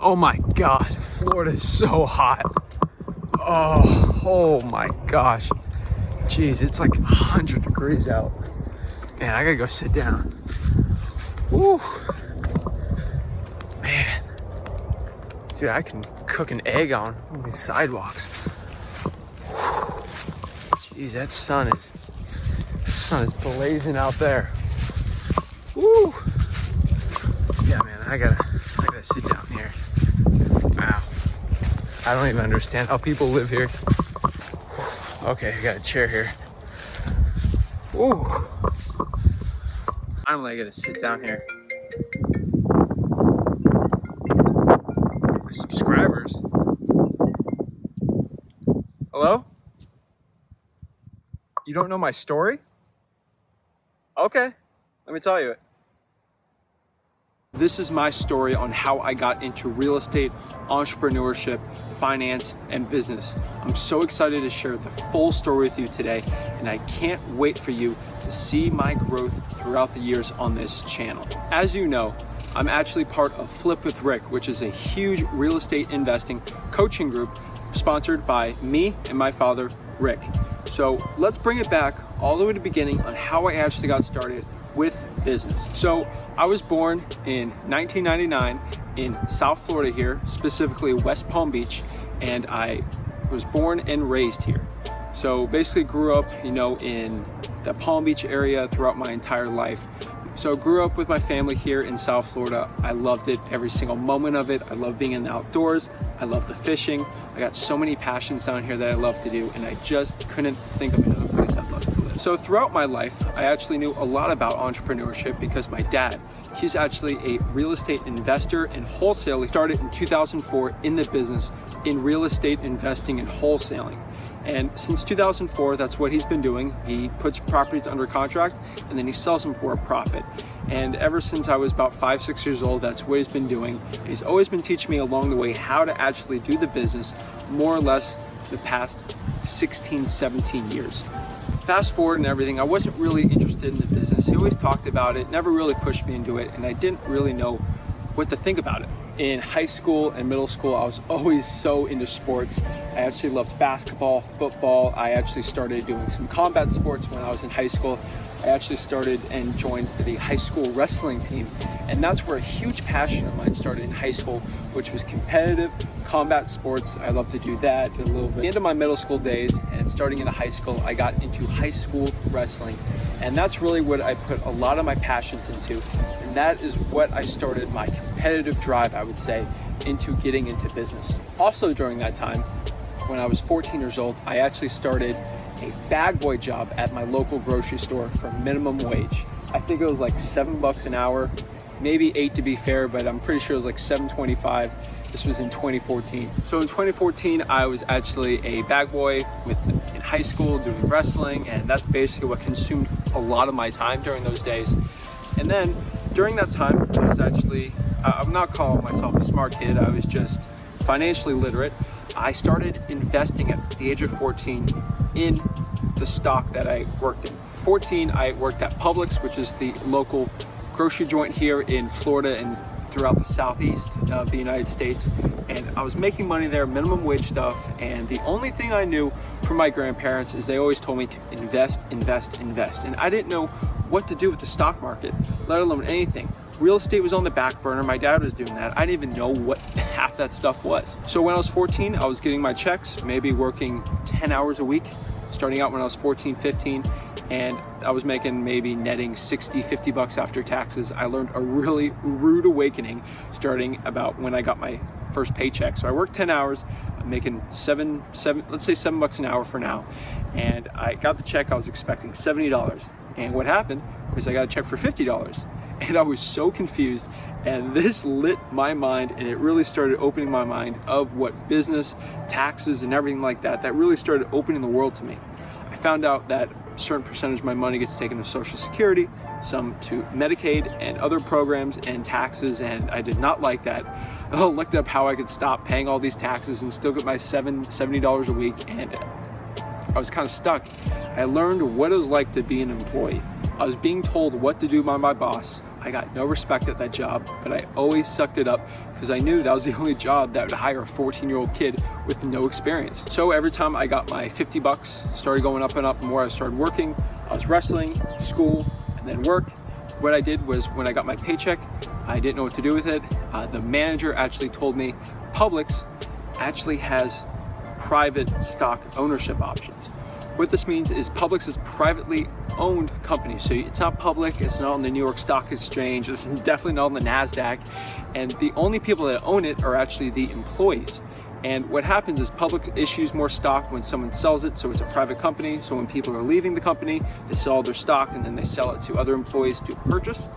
Oh my God, Florida is so hot. Oh my gosh. Jeez, it's like 100 degrees out. Man, I gotta go sit down. Woo. Man. Dude, I can cook an egg on these sidewalks. Jeez, that sun is blazing out there. Woo. Yeah, man, I gotta sit down here. Wow. I don't even understand how people live here. Okay, I got a chair here. Ooh. Finally, I gotta sit down here. My subscribers. Hello? You don't know my story? Okay, let me tell you it. This is my story on how I got into real estate, entrepreneurship, finance, and business. I'm so excited to share the full story with you today, and I can't wait for you to see my growth throughout the years on this channel. As you know, I'm actually part of Flip with Rick, which is a huge real estate investing coaching group sponsored by me and my father, Rick. So let's bring it back all the way to the beginning on how I actually got started with business. So I was born in 1999 in South Florida here, specifically West Palm Beach, and I was born and raised here. So basically grew up, in the Palm Beach area throughout my entire life. So grew up with my family here in South Florida. I loved it, every single moment of it. I love being in the outdoors. I love the fishing. I got so many passions down here that I love to do, and I just couldn't think of another place I'd love to live. So throughout my life, I actually knew a lot about entrepreneurship because my dad, he's actually a real estate investor and wholesaler. He started in 2004 in the business in real estate investing and wholesaling. And since 2004, that's what he's been doing. He puts properties under contract and then he sells them for a profit. And ever since I was about 5, 6 years old, that's what he's been doing. He's always been teaching me along the way how to actually do the business, more or less the past 16, 17 years. Fast forward and everything, I wasn't really interested in the business. He always talked about it, never really pushed me into it, and I didn't really know what to think about it. In high school and middle school, I was always so into sports. I actually loved basketball, football. I actually started doing some combat sports when I was in high school. I actually started and joined the high school wrestling team, and that's where a huge passion of mine started in high school, which was competitive combat sports. I love to do that, did a little bit. At the end of my middle school days and starting into high school, I got into high school wrestling, and that's really what I put a lot of my passions into, and that is what I started my competitive drive, I would say, into getting into business. Also during that time, when I was 14 years old, I actually started a bag boy job at my local grocery store for minimum wage. I think it was like $7 an hour, maybe $8 to be fair, but I'm pretty sure it was like $7.25. This was in 2014. So in 2014, I was actually a bag boy in high school doing wrestling, and that's basically what consumed a lot of my time during those days. And then during that time, I was actually, I'm not calling myself a smart kid, I was just financially literate. I started investing at the age of 14 in the stock that I worked in. 14, I worked at Publix, which is the local grocery joint here in Florida and throughout the southeast of the United States. And I was making money there, minimum wage stuff. And the only thing I knew from my grandparents is they always told me to invest, invest, invest. And I didn't know what to do with the stock market, let alone anything. Real estate was on the back burner. My dad was doing that. I didn't even know what half that stuff was. So when I was 14, I was getting my checks, maybe working 10 hours a week, starting out when I was 14, 15, and I was making maybe netting 60, 50 bucks after taxes. I learned a really rude awakening starting about when I got my first paycheck. So I worked 10 hours, I'm making let's say $7 an hour for now. And I got the check, I was expecting $70. And what happened was I got a check for $50. And I was so confused, and this lit my mind, and it really started opening my mind of what business, taxes, and everything like that really started opening the world to me. I found out that a certain percentage of my money gets taken to Social Security, some to Medicaid and other programs and taxes, and I did not like that. I looked up how I could stop paying all these taxes and still get my $70 a week, and I was kind of stuck. I learned what it was like to be an employee. I was being told what to do by my boss. I got no respect at that job, but I always sucked it up because I knew that was the only job that would hire a 14-year-old kid with no experience. So every time I got my 50 bucks, started going up and up, the more I started working, I was wrestling, school, and then work. What I did was when I got my paycheck, I didn't know what to do with it. The manager actually told me Publix actually has private stock ownership options. What this means is Publix is privately owned company. So it's not public, it's not on the New York Stock Exchange, it's definitely not on the NASDAQ. And the only people that own it are actually the employees. And what happens is Publix issues more stock when someone sells it, so it's a private company. So when people are leaving the company, they sell their stock and then they sell it to other employees to purchase.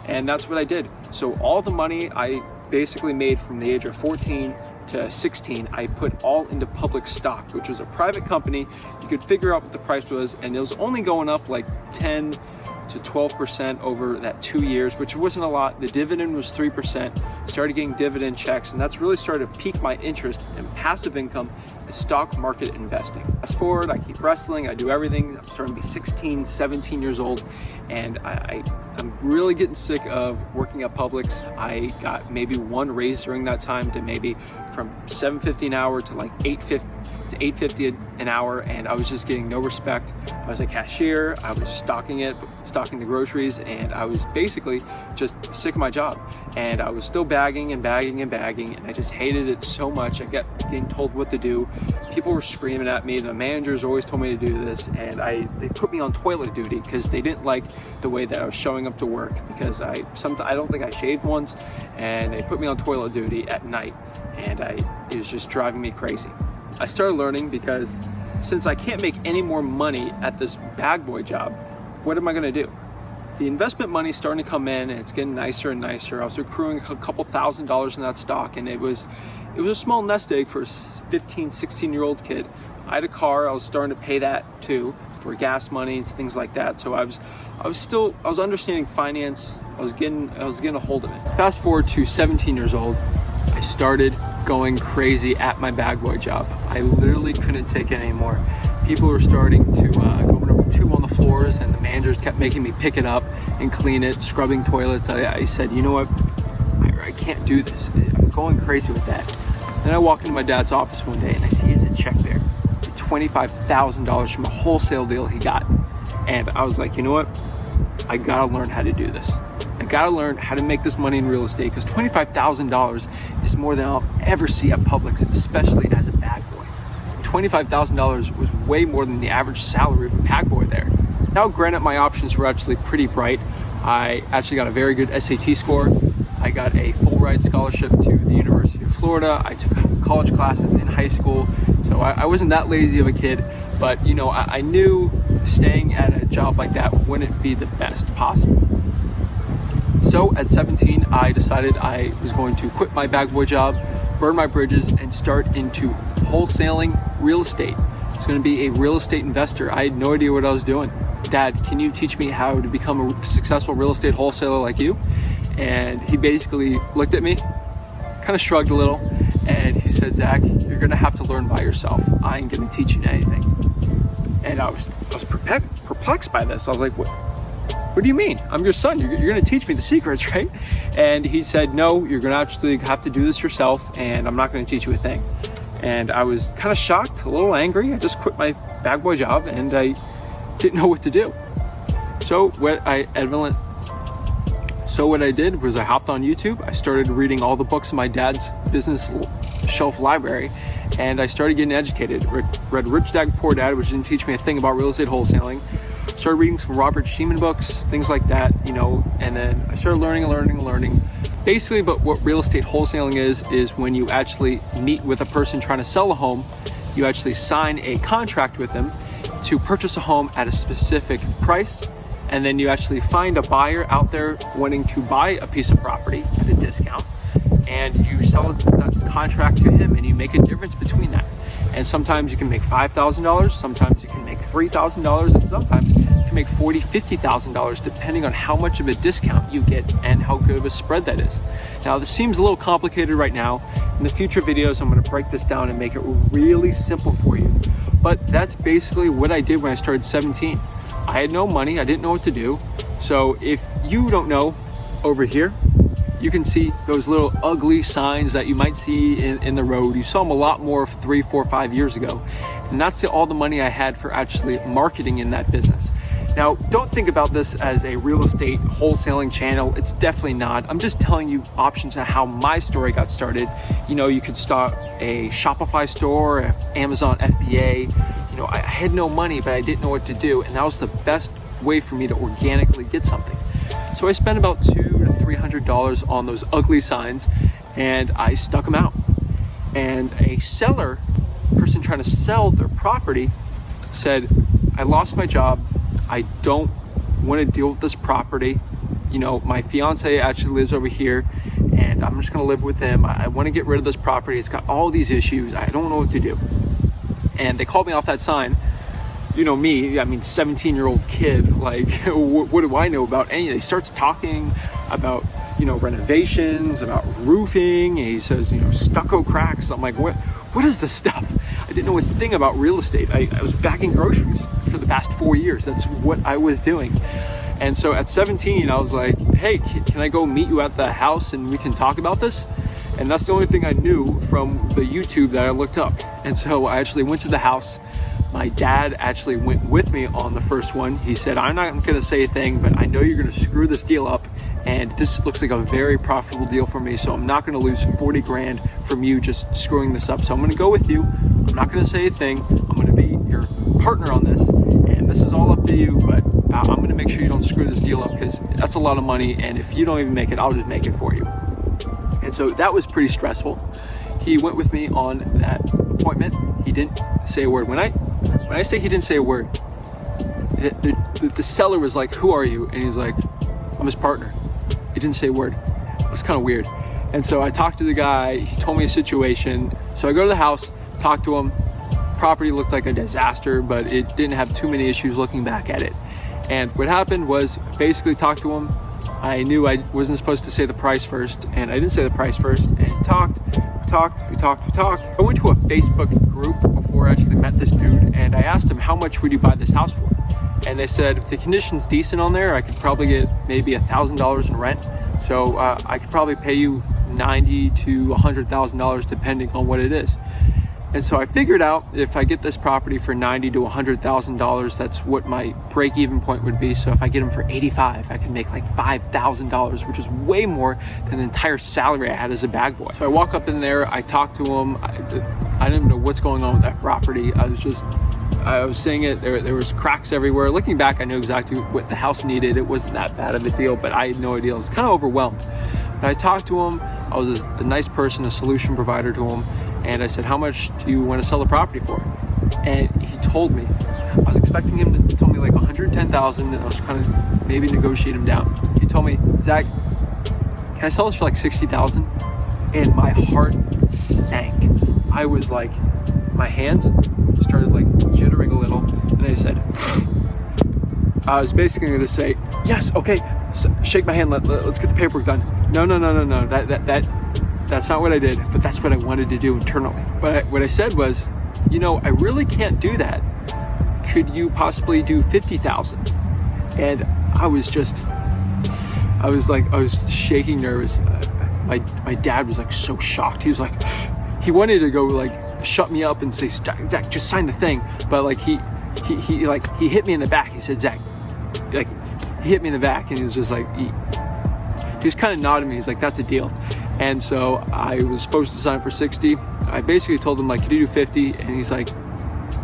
And that's what I did. So all the money I basically made from the age of 14 to 16, I put all into Publix stock, which was a private company. You could figure out what the price was, and it was only going up like 10 to 12% over that 2 years, which wasn't a lot. The dividend was 3%. Started getting dividend checks, and that's really started to pique my interest in passive income and stock market investing. Fast forward, I keep wrestling, I do everything. I'm starting to be 16, 17 years old, and I'm really getting sick of working at Publix. I got maybe one raise during that time to maybe from $7.50 an hour to like $8.50 an hour, and I was just getting no respect. I was a cashier, I was stocking the groceries, and I was basically just sick of my job. And I was still bagging, and I just hated it so much. I kept getting told what to do. People were screaming at me. The managers always told me to do this, and they put me on toilet duty because they didn't like the way that I was showing up to work, because I don't think I shaved once, and they put me on toilet duty at night, and it was just driving me crazy. I started learning because since I can't make any more money at this bag boy job, what am I gonna do? The investment money's starting to come in, and it's getting nicer and nicer. I was accruing a couple $1,000s in that stock, and it was a small nest egg for a 15, 16-year-old kid. I had a car, I was starting to pay that too for gas money and things like that. So I was understanding finance. I was getting a hold of it. Fast forward to 17 years old, I started going crazy at my bag boy job. I literally couldn't take it anymore. People were starting to go number 2 on the floors, and the managers kept making me pick it up and clean it, scrubbing toilets. I said, you know what, I can't do this. I'm going crazy with that. Then I walk into my dad's office one day, and I see he has a check there, $25,000 from a wholesale deal he got. And I was like, you know what, I gotta learn how to do this. I gotta learn how to make this money in real estate, because $25,000 is more than I'll ever see at Publix, especially as a bag boy. $25,000 was way more than the average salary of a bag boy there. Now, granted, my options were actually pretty bright. I actually got a very good SAT score. I got a full ride scholarship to the University of Florida. I took college classes in high school, so I wasn't that lazy of a kid. But you know, I knew staying at a job like that wouldn't be the best possible. So at 17, I decided I was going to quit my bag boy job, burn my bridges, and start into wholesaling real estate. It's going to be a real estate investor. I had no idea what I was doing. Dad, can you teach me how to become a successful real estate wholesaler like you? And he basically looked at me, kind of shrugged a little, and he said, Zach, you're going to have to learn by yourself. I ain't going to teach you anything. And I was perplexed by this. I was like, what do you mean? I'm your son. You're going to teach me the secrets, right? And he said, no, you're going to actually have to do this yourself, and I'm not going to teach you a thing. And I was kind of shocked, a little angry. I just quit my bag boy job, and I didn't know what to do. So what I did was I hopped on YouTube. I started reading all the books in my dad's business shelf library, and I started getting educated. Read Rich Dad Poor Dad, which didn't teach me a thing about real estate wholesaling. Started reading some Robert Sheeman books, things like that, you know, and then I started learning. Basically, but what real estate wholesaling is when you actually meet with a person trying to sell a home, you actually sign a contract with them to purchase a home at a specific price, and then you actually find a buyer out there wanting to buy a piece of property at a discount, and you sell that contract to him, and you make a difference between that. And sometimes you can make $5,000, sometimes you can make $3,000, and sometimes you can make $40,000, $50,000, depending on how much of a discount you get and how good of a spread that is. Now, this seems a little complicated right now. In the future videos, I'm going to break this down and make it really simple for you. But that's basically what I did when I started 17. I had no money, I didn't know what to do. So if you don't know over here, you can see those little ugly signs that you might see in the road. You saw them a lot more 3, 4, 5 years ago. And that's all the money I had for actually marketing in that business. Now, don't think about this as a real estate wholesaling channel. It's definitely not. I'm just telling you options of how my story got started. You know, you could start a Shopify store, Amazon FBA. You know, I had no money, but I didn't know what to do. And that was the best way for me to organically get something. So I spent about $200 to $300 on those ugly signs, and I stuck them out. And a person trying to sell their property said, I lost my job. I don't want to deal with this property. You know, my fiance actually lives over here and I'm just going to live with him. I want to get rid of this property. It's got all these issues. I don't know what to do. And they called me off that sign. You know me, I mean, 17-year-old kid, like, what do I know about any of it? He starts talking about, you know, renovations, about roofing. And he says, you know, stucco cracks. I'm like, what is this stuff? I didn't know a thing about real estate. I was bagging groceries for the past 4 years. That's what I was doing. And so at 17, I was like, hey, can I go meet you at the house and we can talk about this? And that's the only thing I knew from the YouTube that I looked up. And so I actually went to the house. My dad actually went with me on the first one. He said, I'm not going to say a thing, but I know you're going to screw this deal up. And this looks like a very profitable deal for me. So I'm not going to lose 40 grand from you just screwing this up. So I'm going to go with you. I'm not going to say a thing. I'm going to be your partner on this. And this is all up to you, but I'm going to make sure you don't screw this deal up because that's a lot of money. And if you don't even make it, I'll just make it for you. And so that was pretty stressful. He went with me on that appointment. He didn't say a word. When I say he didn't say a word, the seller was like, who are you? And he's like, I'm his partner. He didn't say a word. It was kind of weird. And so I talked to the guy. He told me a situation. So I go to the house, talk to him. Property looked like a disaster, but it didn't have too many issues looking back at it. And what happened was basically talked to him. I knew I wasn't supposed to say the price first, and I didn't say the price first. And we talked. I went to a Facebook group before I actually met this dude, and I asked him, how much would you buy this house for? And they said, if the condition's decent on there, I could probably get maybe $1,000 in rent. So I could probably pay you $90,000 to $100,000 depending on what it is. And so I figured out if I get this property for $90,000 to $100,000, that's what my break-even point would be. So if I get them for $85,000, I can make like $5,000, which is way more than the entire salary I had as a bag boy. So I walk up in there, I talk to him. I didn't know what's going on with that property. I was seeing it, there was cracks everywhere. Looking back, I knew exactly what the house needed. It wasn't that bad of a deal, but I had no idea. I was kind of overwhelmed. But I talked to him. I was a nice person, a solution provider to him. And I said, how much do you want to sell the property for? And he told me, I was expecting him to tell me like $110,000, and I was trying to maybe negotiate him down. He told me, Zach, can I sell this for like $60,000? And my heart sank. I was like, my hands started like jittering a little, and I said, I was basically going to say, yes, okay, shake my hand, let's get the paperwork done. No, that's not what I did, but that's what I wanted to do internally. But what I said was, you know, I really can't do that. Could you possibly do $50,000? And I was shaking nervous. My dad was like so shocked. He was like, he wanted to go like shut me up and say, Zach, just sign the thing. But like he hit me in the back. He said, Zach, like he hit me in the back, and he was just like, he was kind of nodding me. He's like, that's a deal. And so I was supposed to sign for 60. I basically told him, like, could you do 50? And he's like,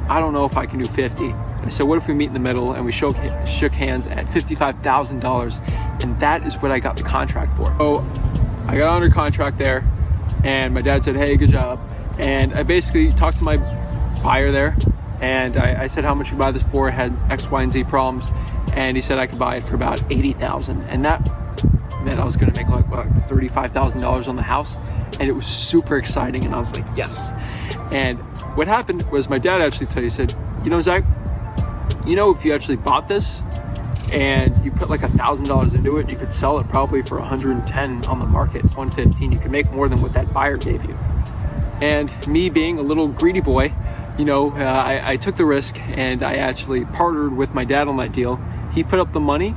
I don't know if I can do 50. And I said, what if we meet in the middle? And we shook hands at $55,000. And that is what I got the contract for. So I got under contract there, and my dad said, hey, good job. And I basically talked to my buyer there, and I said how much you buy this for. I had X, Y, and Z problems. And he said I could buy it for about $80,000. And that meant I was going to make like $35,000 on the house, and it was super exciting. And I was like, yes. And what happened was my dad actually told me, he said, you know, Zach, you know, if you actually bought this and you put like $1,000 into it, you could sell it probably for 110 on the market, 115. You could make more than what that buyer gave you. And me being a little greedy boy, you know, I took the risk, and I actually partnered with my dad on that deal. He put up the money,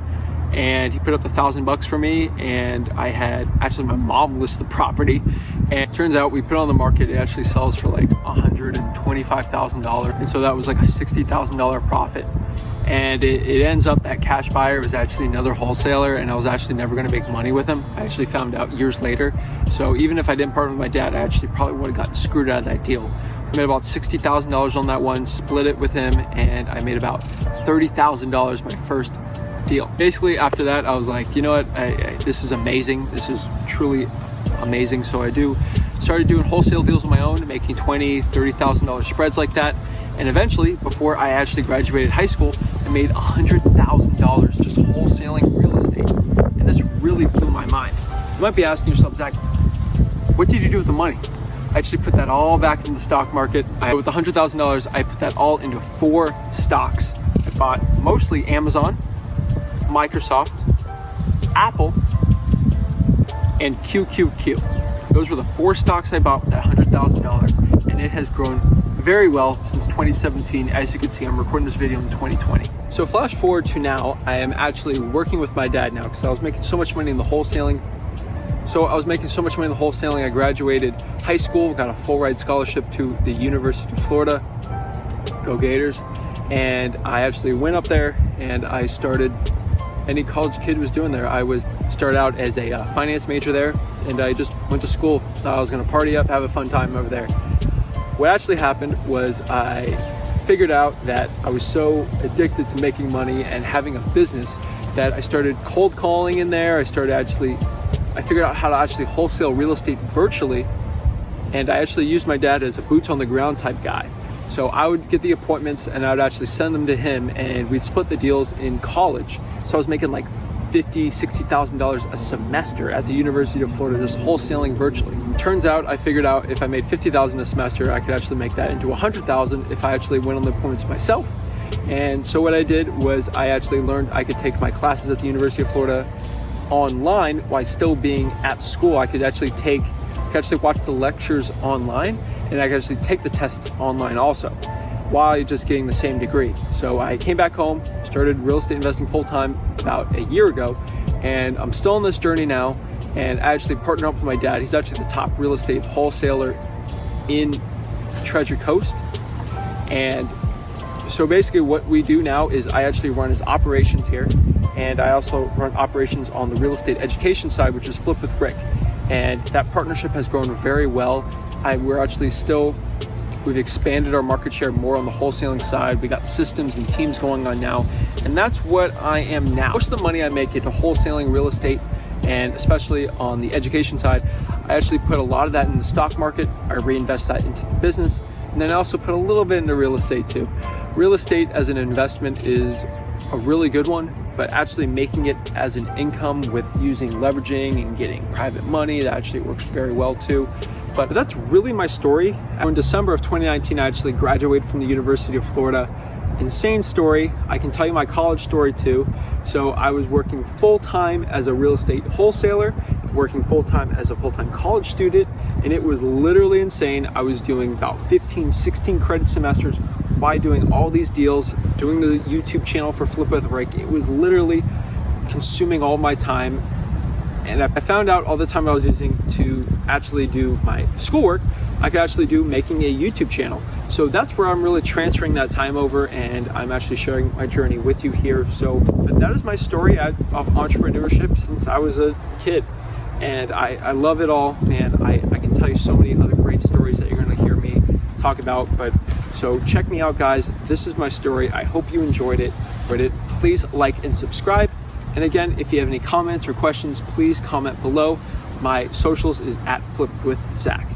and he put up $1,000 for me, and I had actually my mom list the property, and it turns out we put it on the market. It actually sells for like $125,000, and so that was like a $60,000 profit. And it ends up that cash buyer was actually another wholesaler, and I was actually never going to make money with him. I actually found out years later. So even if I didn't partner with my dad, I actually probably would have gotten screwed out of that deal. I made about $60,000 on that one, split it with him, and I made about $30,000 my first deal. Basically after that, I was like, you know what, this is amazing. This is truly amazing. So I started doing wholesale deals on my own, making $20,000, $30,000 spreads like that. And eventually, before I actually graduated high school, I made $100,000 just wholesaling real estate. And this really blew my mind. You might be asking yourself, Zach, what did you do with the money? I actually put that all back into the stock market. With $100,000, I put that all into 4 stocks. I bought mostly Amazon, Microsoft, Apple, and QQQ. Those were the 4 stocks I bought with that $100,000, and it has grown very well since 2017. As you can see, I'm recording this video in 2020. So flash forward to now, I am actually working with my dad now because I was making so much money in the wholesaling. I graduated high school, got a full ride scholarship to the University of Florida, go Gators. And I actually went up there and I started, any college kid was doing there. I started out as a finance major there, and I just went to school. Thought I was gonna party up, have a fun time over there. What actually happened was I figured out that I was so addicted to making money and having a business that I started cold calling in there. I figured out how to actually wholesale real estate virtually, and I actually used my dad as a boots on the ground type guy. So I would get the appointments and I would actually send them to him, and we'd split the deals in college. So I was making like $50,000, $60,000 a semester at the University of Florida, just wholesaling virtually. Turns out I figured out if I made $50,000 a semester, I could actually make that into $100,000 if I actually went on the appointments myself. And so what I did was I actually learned I could take my classes at the University of Florida online while still being at school. I could actually watch the lectures online, and I could actually take the tests online also, while just getting the same degree. So I came back home, started real estate investing full-time about a year ago, and I'm still on this journey now, and I actually partnered up with my dad. He's actually the top real estate wholesaler in Treasure Coast. And so basically what we do now is I actually run his operations here, and I also run operations on the real estate education side, which is Flip with Rick. And that partnership has grown very well. We've expanded our market share more on the wholesaling side. We got systems and teams going on now, and that's what I am now. Most of the money I make into wholesaling real estate, and especially on the education side, I actually put a lot of that in the stock market. I reinvest that into the business, and then I also put a little bit into real estate too. Real estate as an investment is a really good one, but actually making it as an income with using leveraging and getting private money, that actually works very well too. But that's really my story. In December of 2019, I actually graduated from the University of Florida. Insane story. I can tell you my college story too. So I was working full-time as a real estate wholesaler, working full-time as a full-time college student, and it was literally insane. I was doing about 15, 16 credit semesters by doing all these deals, doing the YouTube channel for Flip with Rick. It was literally consuming all my time. And I found out all the time I was using to actually do my schoolwork, I could actually do making a YouTube channel. So that's where I'm really transferring that time over, and I'm actually sharing my journey with you here. So that is my story of entrepreneurship since I was a kid. And I love it all, man. I can tell you so many other great stories that you're gonna hear me talk about. But so check me out, guys. This is my story. I hope you enjoyed it. Please like and subscribe. And again, if you have any comments or questions, please comment below. My socials is @FlipWithZach.